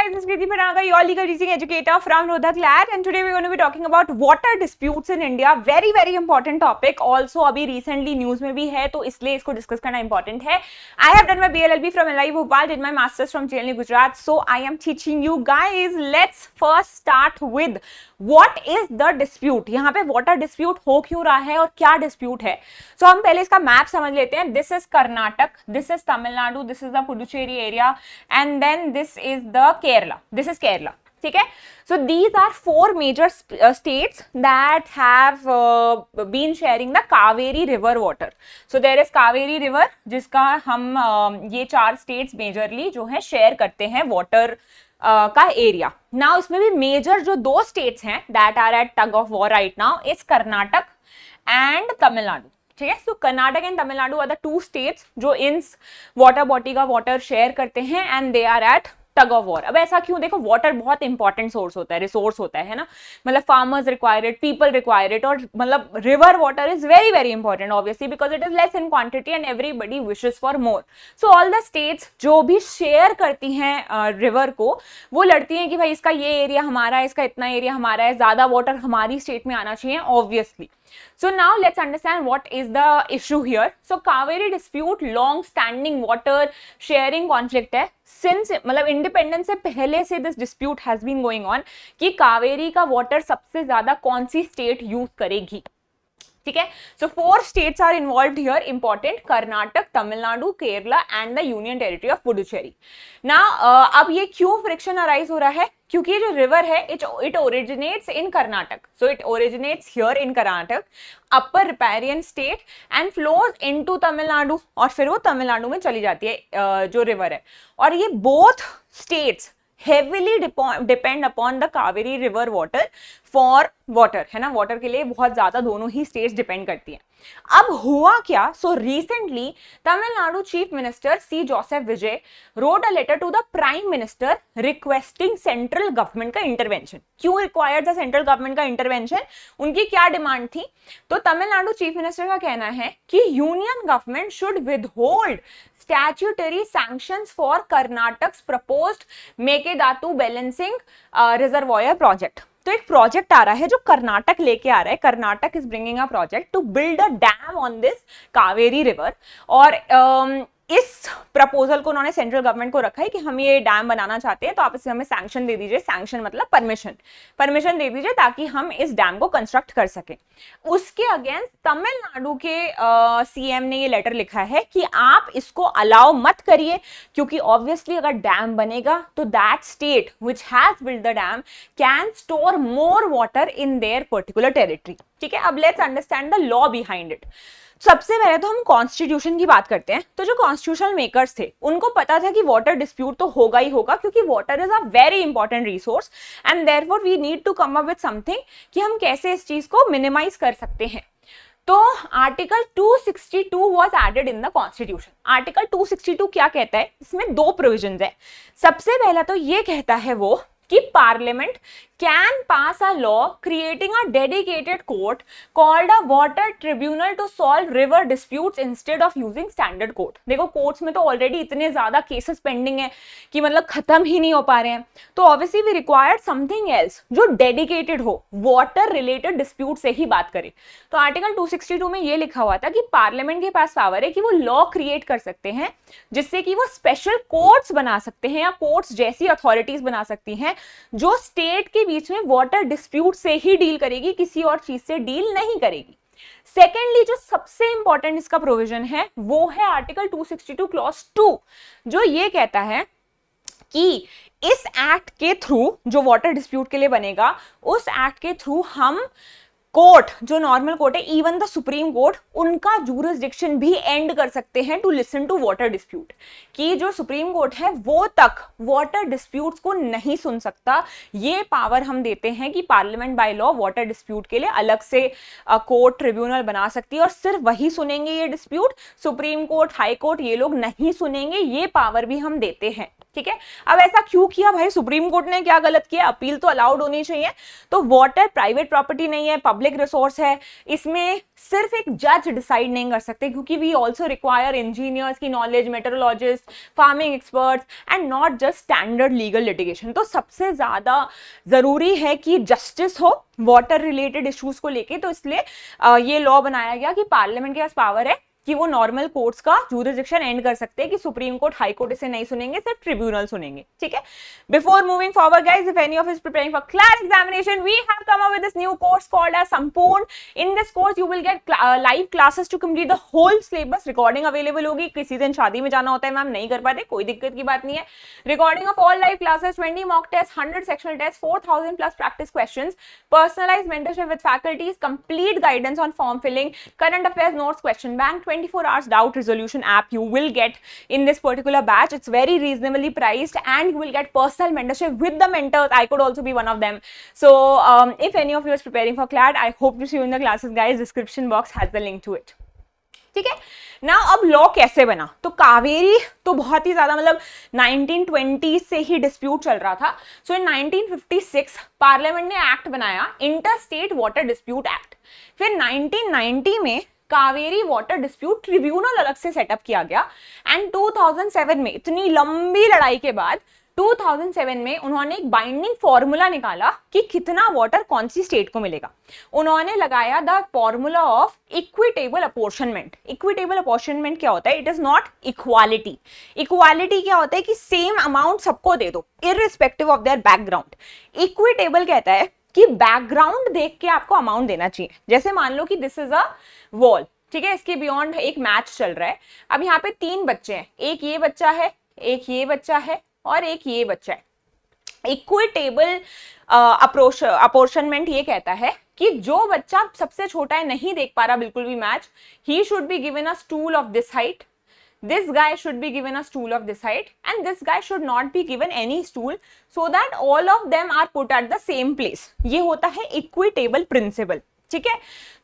guys, this is Kriti Panaga, your legal teaching educator from Rodhak Lad, and today we're going to be talking about water disputes in India. Very important topic. Also, अभी recently news में भी है, तो इसलिए इसको discuss करना important है. I have done my BLLB from NIE Bhopal, did my masters from JNU Gujarat, so I am teaching you guys. Let's first start with what is the dispute. यहाँ पे water dispute हो क्यों रहा है और क्या dispute है. So हम पहले इसका map समझ लेते हैं. This is Karnataka, this is Tamil Nadu, this is the Puducherry area, and then this is the Kerala. This is Kerala. ठीक है. So these are four major states that have been sharing the Kaveri river water. So there is Kaveri river जिसका हम ये चार states majorly जो है share करते हैं water का एरिया. नाउ इसमें भी मेजर जो दो स्टेट्स हैं that are at tug of war right now is Karnataka and Tamil Nadu. ठीक है. So Karnataka and Tamil Nadu are the two states जो इन वाटर बॉडी का वाटर शेयर करते हैं and they are at tug of war. अब ऐसा क्यों? देखो, वाटर बहुत इंपॉर्टेंट सोर्स होता है, रिसोर्स होता है ना. मतलब farmers require it, people require it, और मतलब river water is very important obviously because it is less in quantity and everybody wishes for more. So all the states जो भी शेयर करती हैं रिवर को, वो लड़ती हैं कि भाई इसका ये एरिया हमारा है, इसका इतना एरिया हमारा है, ज्यादा वाटर हमारी स्टेट में आना चाहिए obviously. So now let's understand what is the issue here. So Kaveri dispute long standing water sharing conflict है. Since मतलब इंडिपेंडेंस से पहले से this dispute has been going on कि कावेरी का वाटर सबसे ज्यादा कौन सी स्टेट यूज करेगी. ठीक है. So four states are involved here, important: Karnataka, Tamil Nadu, Kerala and the union territory of Puducherry. ना अब ये क्यों फ्रिक्शन अराइज हो रहा है? क्योंकि ये जो रिवर है it originates in Karnataka. So it originates here in Karnataka, upper riparian state, and flows into Tamil Nadu, और फिर वो तमिलनाडु में चली जाती है जो रिवर है. और ये both states heavily depend upon the Kaveri river water for water, है ना. वाटर के लिए बहुत ज्यादा दोनों ही स्टेट्स डिपेंड करती हैं. अब हुआ क्या? So recently Tamil Nadu chief minister C Joseph Vijay wrote a letter to the prime minister requesting central government का इंटरवेंशन. क्यों रिक्वायर्ड था सेंट्रल गवर्नमेंट का इंटरवेंशन? उनकी क्या डिमांड थी? तो तमिलनाडु चीफ मिनिस्टर का कहना है कि union government should withhold statutory sanctions for Karnataka's proposed Mekedatu balancing reservoir project. तो एक प्रोजेक्ट आ रहा है जो कर्नाटक लेके आ रहा है. Karnataka is bringing a project to build a dam on this Kaveri river, और इस प्रपोजल को उन्होंने सेंट्रल गवर्नमेंट को रखा है कि हम ये डैम बनाना चाहते हैं, तो आप इसे हमें सैंक्शन दे दीजिए. सैंक्शन मतलब परमिशन दे दीजिए ताकि हम इस डैम को कंस्ट्रक्ट कर सकें. उसके अगेंस्ट तमिलनाडु के सीएम ने ये लेटर लिखा है कि आप इसको अलाउ मत करिए, क्योंकि ऑब्वियसली अगर डैम बनेगा तो that state which has build the dam can store more water in their particular territory. ठीक है. अब let's understand the law behind it. सबसे पहले तो हम कॉन्स्टिट्यूशन की बात करते हैं. तो जो कॉन्स्टिट्यूशनल मेकर्स थे उनको पता था कि वाटर डिस्प्यूट तो होगा ही होगा, क्योंकि water is a very important resource and therefore we need to come up with something कि हम कैसे इस चीज को मिनिमाइज कर सकते हैं. तो article 262 was added in the constitution. Article 262 क्या कहता है? इसमें दो प्रोविजंस है. सबसे पहला तो ये कहता है वो कि parliament can pass a law creating a dedicated court called a water tribunal to solve river disputes instead of using standard court. देखो, कोर्ट्स में तो ऑलरेडी इतने ज्यादा केसेस पेंडिंग है कि मतलब खत्म ही नहीं हो पा रहे हैं. तो obviously we required something else जो डेडिकेटेड हो, वाटर रिलेटेड डिस्प्यूट से ही बात करे. तो आर्टिकल 262 में ये लिखा हुआ था कि पार्लियामेंट के पास पावर है कि वो लॉ क्रिएट कर सकते हैं जिससे कि वो स्पेशल कोर्ट्स बना सकते हैं या कोर्ट्स जैसी अथॉरिटीज बना सकती हैं जो स्टेट के बीच में वाटर डिस्प्यूट से ही डील करेगी, किसी और चीज से डील नहीं करेगी. सेकेंडली, जो सबसे इंपॉर्टेंट इसका प्रोविजन है वो है आर्टिकल 262 क्लॉज 2, जो ये कहता है कि इस एक्ट के थ्रू जो वाटर डिस्प्यूट के लिए बनेगा, उस एक्ट के थ्रू हम कोर्ट, जो नॉर्मल कोर्ट है, इवन द सुप्रीम कोर्ट, उनका जूरिसडिक्शन भी एंड कर सकते हैं to listen to water dispute. कि जो सुप्रीम कोर्ट है वो तक वाटर डिस्प्यूट्स को नहीं सुन सकता. ये पावर हम देते हैं कि parliament by law water dispute के लिए अलग से कोर्ट ट्रिब्यूनल बना सकती है और सिर्फ वही सुनेंगे ये dispute. Supreme court, high court ये लोग नहीं सुनेंगे. ये पावर भी हम देते हैं. ठीक है, अब ऐसा क्यों किया भाई, सुप्रीम कोर्ट ने क्या गलत किया, अपील तो अलाउड होनी चाहिए। तो वाटर प्राइवेट प्रॉपर्टी नहीं है, पब्लिक रिसोर्स है, इसमें सिर्फ एक जज डिसाइड नहीं कर सकते, क्योंकि वी ऑल्सो रिक्वायर इंजीनियर्स की knowledge, metrologist, farming experts and not just standard legal litigation. तो सबसे ज्यादा जरूरी है कि जस्टिस हो वाटर रिलेटेड इश्यूज को लेके। तो इसलिए ये लॉ बनाया गया कि पार्लियामेंट के पास पावर है कि वो नॉर्मल कोर्ट्स का ज्यूरिसडिक्शन एंड कर सकते हैं, कि सुप्रीम कोर्ट, हाई कोर्ट इसे नहीं सुनेंगे, सिर्फ ट्रिब्यूनल सुनेंगे। ठीक है, before moving forward guys, if any of is preparing for CLAT examination, we have come up with this new course called as Sampoorna. In this course you will get live classes to complete the whole syllabus. Recording available होगी, किसी दिन शादी में जाना होता है ma'am नहीं कर पाते, कोई दिक्कत की बात नहीं है। Recording of all live classes, 20 mock test, 100 sectional test, 4000 plus practice questions, personalized mentorship with faculties, complete guidance on form filling, current affairs notes, question bank, 24 hours doubt resolution app you will get in this particular batch. It's very reasonably priced and you will get personal mentorship with the mentors. I could also be one of them. So if any of you is preparing for CLAT, I hope to see you in the classes guys. Description box has the link to it. ठीक है ना। अब law कैसे बना, तो कावेरी तो बहुत ही ज्यादा मतलब 1920 से ही डिस्प्यूट चल रहा था। सो इन 1956 पार्लियामेंट ने एक्ट बनाया, inter state water dispute act. फिर 1990 में कावेरी वाटर डिस्प्यूट ट्रिब्यूनल अलग से सेटअप किया गया। एंड 2007 में इतनी लंबी लड़ाई के बाद 2007 में उन्होंने एक बाइंडिंग फॉर्मूला निकाला कि कितना वाटर कौन सी स्टेट को मिलेगा। उन्होंने लगाया the formula of equitable apportionment. Equitable apportionment क्या होता है, it is not equality. Equality क्या होता है कि सेम अमाउंट सबको दे दो irrespective of their background. Equitable कहता है कि बैकग्राउंड देख के आपको अमाउंट देना चाहिए। जैसे मान लो कि दिस इज अ वॉल, ठीक है, इसके बियॉन्ड एक मैच चल रहा है। अब यहाँ पे 3 बच्चे हैं, एक ये बच्चा है, एक ये बच्चा है और एक ये बच्चा है। इक्विटेबल अपॉर्शनमेंट ये कहता है कि जो बच्चा सबसे छोटा है, नहीं देख पा रहा बिल्कुल भी match, he should be given a stool of this height, this guy should be given a stool of this height and this guy should not be given any stool, so that all of them are put at the same place. ये होता है equitable principal. ठीक है,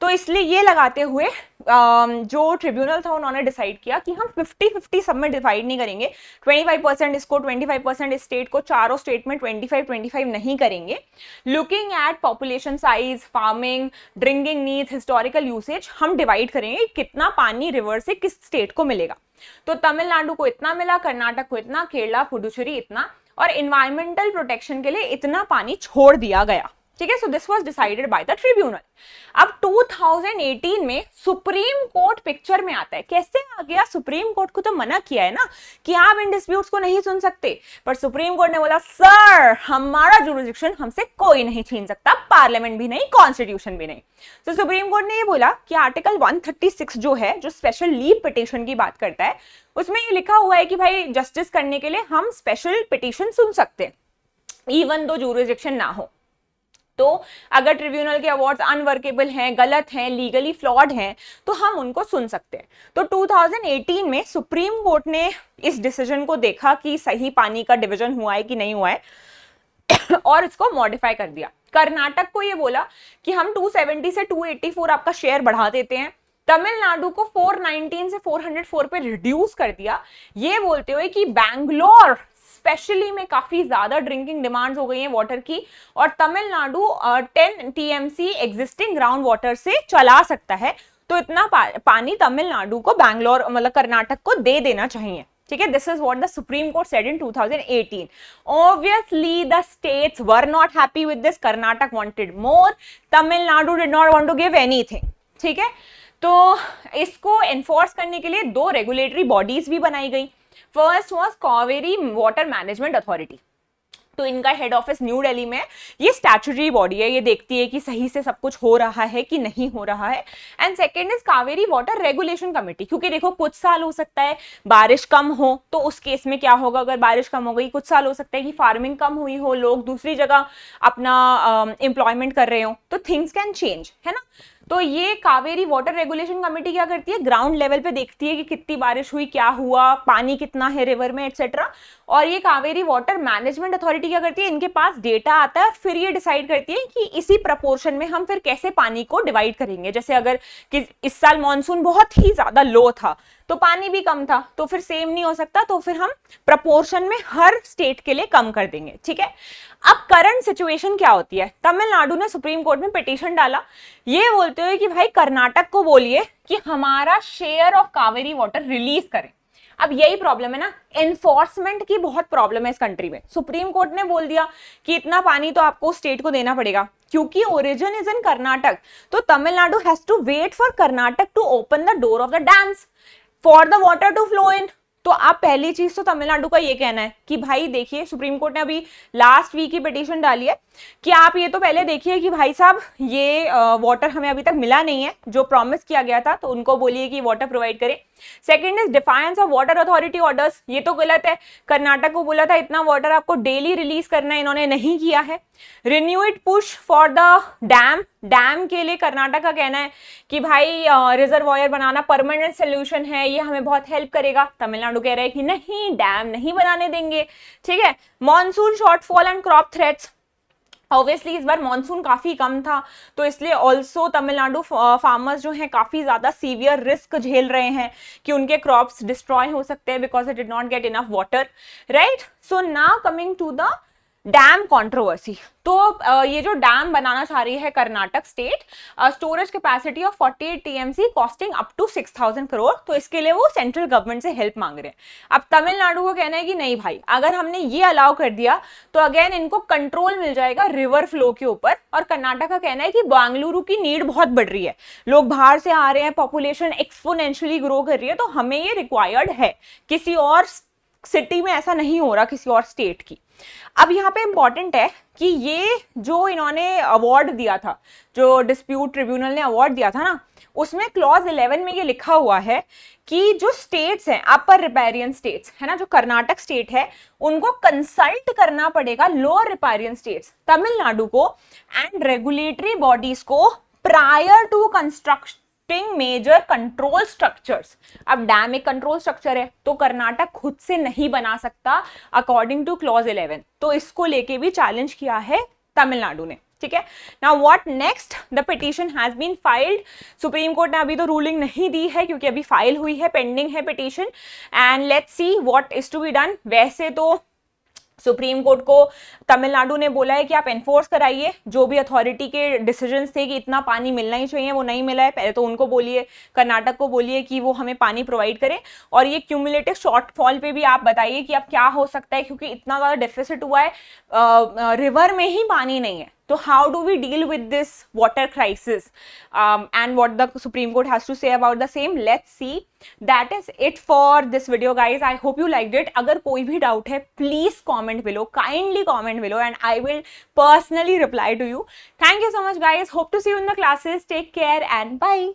तो इसलिए ये लगाते हुए जो ट्रिब्यूनल था उन्होंने डिसाइड किया कि हम 50-50 सब में डिवाइड नहीं करेंगे, 25% इसको, 25% इस स्टेट को, चारों स्टेट में 25-25 नहीं करेंगे। Looking at population size, farming, drinking needs, historical usage, हम डिवाइड करेंगे कितना पानी रिवर से किस स्टेट को मिलेगा। तो तमिलनाडु को इतना मिला, कर्नाटक को इतना, केरला, पुडुचेरी इतना, और एनवायरमेंटल प्रोटेक्शन के लिए इतना पानी छोड़ दिया गया। ठीक है, so this was decided by the tribunal. अब 2018 में सुप्रीम कोर्ट पिक्चर में आता है। कैसे आ गया, सुप्रीम कोर्ट को तो मना किया है ना कि आप इन डिस्प्यूट्स को नहीं सुन सकते, पर सुप्रीम कोर्ट ने बोला सर हमारा जुरिसडिक्शन हमसे कोई नहीं छीन सकता, पार्लियामेंट भी नहीं, कॉन्स्टिट्यूशन भी नहीं। तो सुप्रीम कोर्ट ने ये बोला कि आर्टिकल 136 जो है, जो स्पेशल लीव पिटीशन की बात करता है, उसमें ये लिखा हुआ है कि भाई जस्टिस करने के लिए हम स्पेशल पिटीशन सुन सकते हैं इवन दो जुरिसडिक्शन ना हो। तो अगर ट्रिब्यूनल के अवार्ड्स अनवर्केबल हैं, गलत हैं, लीगली फ्लॉड हैं, तो हम उनको सुन सकते हैं। तो 2018 में सुप्रीम कोर्ट ने इस डिसीजन को देखा कि सही पानी का डिवीजन हुआ है कि नहीं हुआ है और इसको मॉडिफाई कर दिया। कर्नाटक को ये बोला कि हम 270 से 284 आपका शेयर बढ़ा देते हैं। तमिलनाडु को 419 से 404 पे रिड्यूस कर दिया, ये बोलते हुए कि बैंगलोर स्पेशली में काफी ज्यादा ड्रिंकिंग डिमांड्स हो गई हैं वाटर की, और Tamil Nadu 10 TMC existing ground water से चला सकता है, तो इतना पानी तमिलनाडु को, बैंगलोर मतलब कर्नाटक को दे देना चाहिए। ठीक है, this is what the supreme court said in 2018। Obviously the states were not happy with this, Karnataka wanted more, Tamil Nadu did not want to give anything. ठीक है, तो इसको एनफोर्स करने के लिए 2 रेगुलेटरी बॉडीज भी बनाई गई। First was Kaveri water management authority, तो इनका हेड ऑफिस न्यू दिल्ली में। ये स्टैट्यूटरी बॉडी है, ये देखती है कि सही से सब कुछ हो रहा है कि नहीं हो रहा है। And second is Kaveri water regulation committee, क्योंकि देखो कुछ साल हो सकता है बारिश कम हो, तो उस केस में क्या होगा अगर बारिश कम हो गई, कुछ साल हो सकता है कि फार्मिंग कम हुई हो, लोग दूसरी जगह अपना एम्प्लॉयमेंट कर रहे हो, तो थिंग्स कैन चेंज, है ना। तो ये कावेरी वाटर रेगुलेशन कमेटी क्या करती है, ग्राउंड लेवल पे देखती है कि कितनी बारिश हुई, क्या हुआ, पानी कितना है रिवर में, एक्सेट्रा। और ये कावेरी वाटर मैनेजमेंट अथॉरिटी क्या करती है, इनके पास डेटा आता है, फिर ये डिसाइड करती है कि इसी प्रपोर्शन में हम फिर कैसे पानी को डिवाइड करेंगे। जैसे अगर कि इस साल मॉनसून बहुत ही ज्यादा लो था तो पानी भी कम था, तो फिर सेम नहीं हो सकता, तो फिर हम प्रपोर्शन में हर स्टेट के लिए कम कर देंगे, ठीक है। अब करंट सिचुएशन क्या होती है, तमिलनाडु ने सुप्रीम कोर्ट में पिटीशन डाला, ये बोलते हुए कि भाई कर्नाटक को बोलिए कि हमारा share of Kaveri water release करें। अब यही प्रॉब्लम है ना, एनफोर्समेंट की बहुत प्रॉब्लम है इस कंट्री में। सुप्रीम कोर्ट ने बोल दिया कि इतना पानी तो आपको स्टेट को देना पड़ेगा, क्योंकि ओरिजिन इज इन कर्नाटक, तो Tamil Nadu has to wait for Karnataka to open the door of the dams for the water to flow in. तो अब पहली चीज तो तमिलनाडु का ये कहना है कि भाई देखिए, सुप्रीम कोर्ट ने अभी लास्ट वीक ही पिटीशन डाली है कि आप ये तो पहले देखिए कि भाई साहब ये वाटर हमें अभी तक मिला नहीं है, जो प्रॉमिस किया गया था, तो उनको बोलिए कि वाटर प्रोवाइड करें। Second is defiance of water authority orders, ये तो गलत है, कर्नाटक को बोला था इतना वाटर आपको डेली रिलीज करना है, इन्होंने नहीं किया है। Renewed push for the dam, dam के लिए कर्नाटक का कहना है कि भाई रिजर्वायर बनाना परमानेंट सोल्यूशन है, ये हमें बहुत हेल्प करेगा। तमिलनाडु कह रहा है कि नहीं, डैम नहीं बनाने देंगे, ठीक है। Monsoon shortfall and crop threats, obviously इस बार मॉनसून काफी कम था, तो इसलिए ऑल्सो तमिलनाडु फार्मर्स जो हैं काफी ज्यादा सीवियर रिस्क झेल रहे हैं कि उनके क्रॉप्स डिस्ट्रॉय हो सकते हैं because it did not get enough water, right. So now coming to the dam controversy. तो ये जो डैम बनाना चाह रही है Karnataka state, storage capacity of 48 TMC costing up to 6000 crore, तो इसके लिए वो सेंट्रल गवर्नमेंट से हेल्प मांग रहे हैं। अब तमिलनाडु को कहना है कि नहीं भाई, अगर हमने ये अलाउ कर दिया तो अगेन इनको कंट्रोल मिल जाएगा रिवर फ्लो के ऊपर। और कर्नाटक का कहना है कि बेंगलुरु की नीड बहुत बढ़ रही है, लोग बाहर से आ रहे हैं, पॉपुलेशन एक्सपोनेंशियली ग्रो कर रही है, तो हमें ये रिक्वायर्ड है, किसी और सिटी में ऐसा नहीं हो रहा, किसी और स्टेट की। अब यहाँ पे इंपॉर्टेंट है कि ये जो इन्होंने अवार्ड दिया था, जो डिस्प्यूट ट्रिब्यूनल ने अवार्ड दिया था ना, उसमें क्लॉज 11 में ये लिखा हुआ है कि जो स्टेट्स हैं, अपर रिपेरियन स्टेट्स है ना, जो कर्नाटक स्टेट है, उनको कंसल्ट करना पड़ेगा लोअर रिपेरियन स्टेट्स, तमिलनाडु को एंड रेगुलेटरी बॉडीज को prior to construction major control structures. अब डैम एक कंट्रोल स्ट्रक्चर है, तो कर्नाटक खुद से नहीं बना सकता अकॉर्डिंग टू क्लॉज 11, तो इसको लेके भी चैलेंज किया है तमिलनाडु ने, ठीक है। Now what next, the petition has been filed. Supreme court ने अभी तो रूलिंग नहीं दी है क्योंकि अभी फाइल हुई है, पेंडिंग है petition, and let's see what is to be done. वैसे तो सुप्रीम कोर्ट को तमिलनाडु ने बोला है कि आप एनफोर्स कराइए, जो भी अथॉरिटी के डिसीजंस थे कि इतना पानी मिलना ही चाहिए वो नहीं मिला है, पहले तो उनको बोलिए, कर्नाटक को बोलिए कि वो हमें पानी प्रोवाइड करें। और ये क्यूमुलेटिव शॉर्टफॉल पे भी आप बताइए कि अब क्या हो सकता है, क्योंकि इतना ज़्यादा डेफिसिट हुआ है, रिवर में ही पानी नहीं है, तो how do we deal with this water crisis, and what the Supreme Court has to say about the same. Let's see. That is it for this video, guys. I hope you liked it. अगर कोई भी doubt है please comment below, kindly comment below, and I will personally reply to you. Thank you so much, guys. Hope to see you in the classes. Take care and bye.